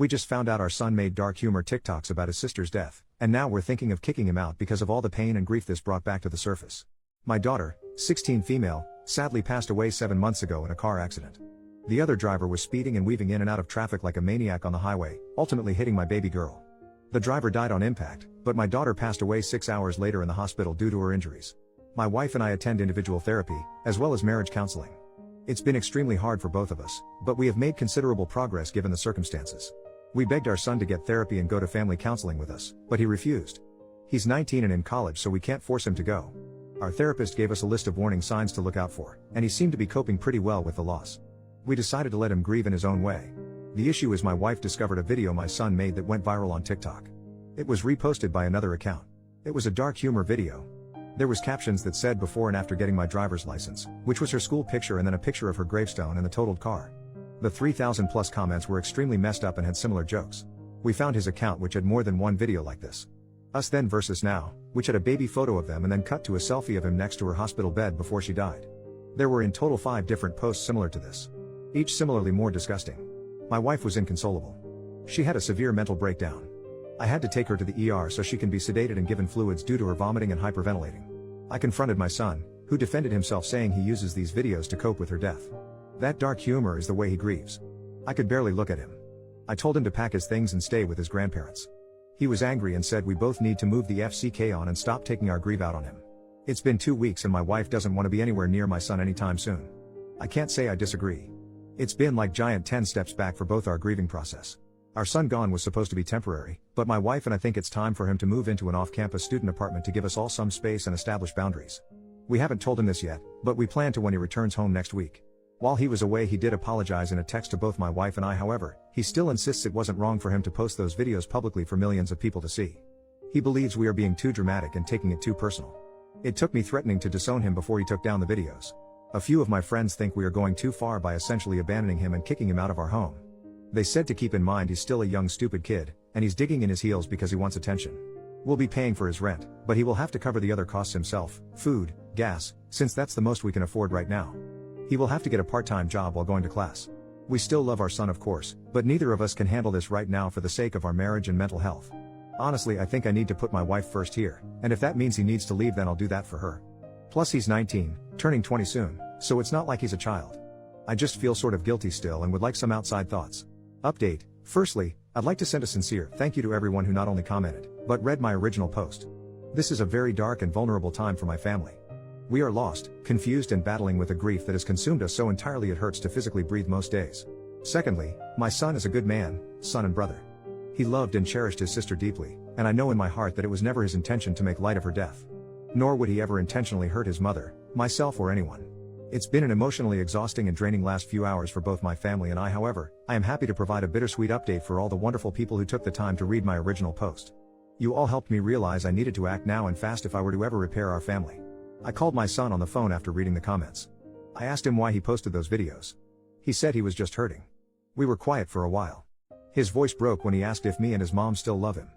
We just found out our son made dark humor TikToks about his sister's death, and now we're thinking of kicking him out because of all the pain and grief this brought back to the surface. My daughter, 16 female, sadly passed away 7 months ago in a car accident. The other driver was speeding and weaving in and out of traffic like a maniac on the highway, ultimately hitting my baby girl. The driver died on impact, but my daughter passed away 6 hours later in the hospital due to her injuries. My wife and I attend individual therapy, as well as marriage counseling. It's been extremely hard for both of us, but we have made considerable progress given the circumstances. We begged our son to get therapy and go to family counseling with us, but he refused. He's 19 and in college, so we can't force him to go. Our therapist gave us a list of warning signs to look out for, and he seemed to be coping pretty well with the loss. We decided to let him grieve in his own way. The issue is my wife discovered a video my son made that went viral on TikTok. It was reposted by another account. It was a dark humor video. There was captions that said before and after getting my driver's license, which was her school picture, and then a picture of her gravestone and the totaled car. The 3,000 plus comments were extremely messed up and had similar jokes. We found his account, which had more than one video like this. Us Then versus Now, which had a baby photo of them and then cut to a selfie of him next to her hospital bed before she died. There were in total 5 different posts similar to this, each similarly more disgusting. My wife was inconsolable. She had a severe mental breakdown. I had to take her to the ER so she can be sedated and given fluids due to her vomiting and hyperventilating. I confronted my son, who defended himself saying he uses these videos to cope with her death. That dark humor is the way he grieves. I could barely look at him. I told him to pack his things and stay with his grandparents. He was angry and said we both need to move the FCK on and stop taking our grief out on him. It's been 2 weeks and my wife doesn't want to be anywhere near my son anytime soon. I can't say I disagree. It's been like giant 10 steps back for both our grieving process. Our son gone was supposed to be temporary, but my wife and I think it's time for him to move into an off-campus student apartment to give us all some space and establish boundaries. We haven't told him this yet, but we plan to when he returns home next week. While he was away, he did apologize in a text to both my wife and I. However, he still insists it wasn't wrong for him to post those videos publicly for millions of people to see. He believes we are being too dramatic and taking it too personal. It took me threatening to disown him before he took down the videos. A few of my friends think we are going too far by essentially abandoning him and kicking him out of our home. They said to keep in mind he's still a young stupid kid, and he's digging in his heels because he wants attention. We'll be paying for his rent, but he will have to cover the other costs himself, food, gas, since that's the most we can afford right now. He will have to get a part-time job while going to class. We still love our son, of course, but neither of us can handle this right now for the sake of our marriage and mental health. Honestly, I think I need to put my wife first here, and if that means he needs to leave, then I'll do that for her. Plus he's 19, turning 20 soon, so it's not like he's a child. I just feel sort of guilty still and would like some outside thoughts. Update. Firstly, I'd like to send a sincere thank you to everyone who not only commented, but read my original post. This is a very dark and vulnerable time for my family. We are lost, confused and battling with a grief that has consumed us so entirely it hurts to physically breathe most days. Secondly, my son is a good man, son and brother. He loved and cherished his sister deeply, and I know in my heart that it was never his intention to make light of her death. Nor would he ever intentionally hurt his mother, myself or anyone. It's been an emotionally exhausting and draining last few hours for both my family and I. However, I am happy to provide a bittersweet update for all the wonderful people who took the time to read my original post. You all helped me realize I needed to act now and fast if I were to ever repair our family. I called my son on the phone after reading the comments. I asked him why he posted those videos. He said he was just hurting. We were quiet for a while. His voice broke when he asked if me and his mom still love him.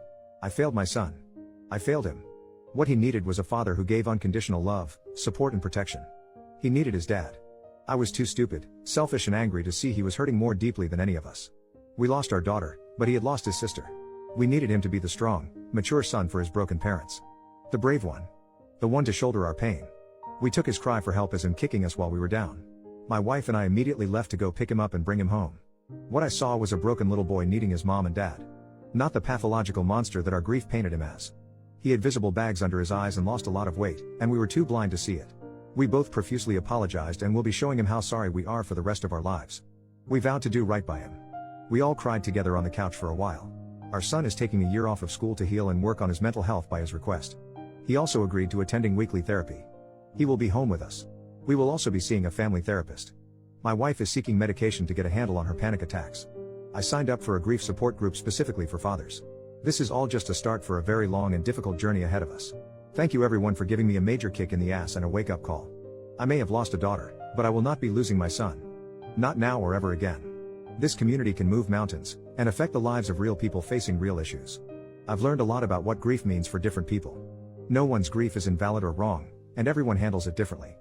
I failed my son. I failed him. What he needed was a father who gave unconditional love, support and protection. He needed his dad. I was too stupid, selfish and angry to see he was hurting more deeply than any of us. We lost our daughter, but he had lost his sister. We needed him to be the strong, mature son for his broken parents. The brave one. The one to shoulder our pain. We took his cry for help as him kicking us while we were down. My wife and I immediately left to go pick him up and bring him home. What I saw was a broken little boy needing his mom and dad. Not the pathological monster that our grief painted him as. He had visible bags under his eyes and lost a lot of weight, and we were too blind to see it. We both profusely apologized and will be showing him how sorry we are for the rest of our lives. We vowed to do right by him. We all cried together on the couch for a while. Our son is taking a year off of school to heal and work on his mental health by his request. He also agreed to attending weekly therapy. He will be home with us. We will also be seeing a family therapist. My wife is seeking medication to get a handle on her panic attacks. I signed up for a grief support group specifically for fathers. This is all just a start for a very long and difficult journey ahead of us. Thank you everyone for giving me a major kick in the ass and a wake-up call. I may have lost a daughter, but I will not be losing my son. Not now or ever again. This community can move mountains, and affect the lives of real people facing real issues. I've learned a lot about what grief means for different people. No one's grief is invalid or wrong, and everyone handles it differently.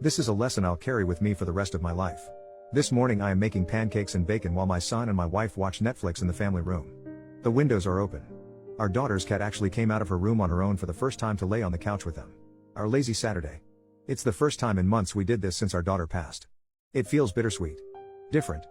This is a lesson I'll carry with me for the rest of my life. This morning I am making pancakes and bacon while my son and my wife watch Netflix in the family room. The windows are open. Our daughter's cat actually came out of her room on her own for the first time to lay on the couch with them. Our lazy Saturday. It's the first time in months we did this since our daughter passed. It feels bittersweet. Different.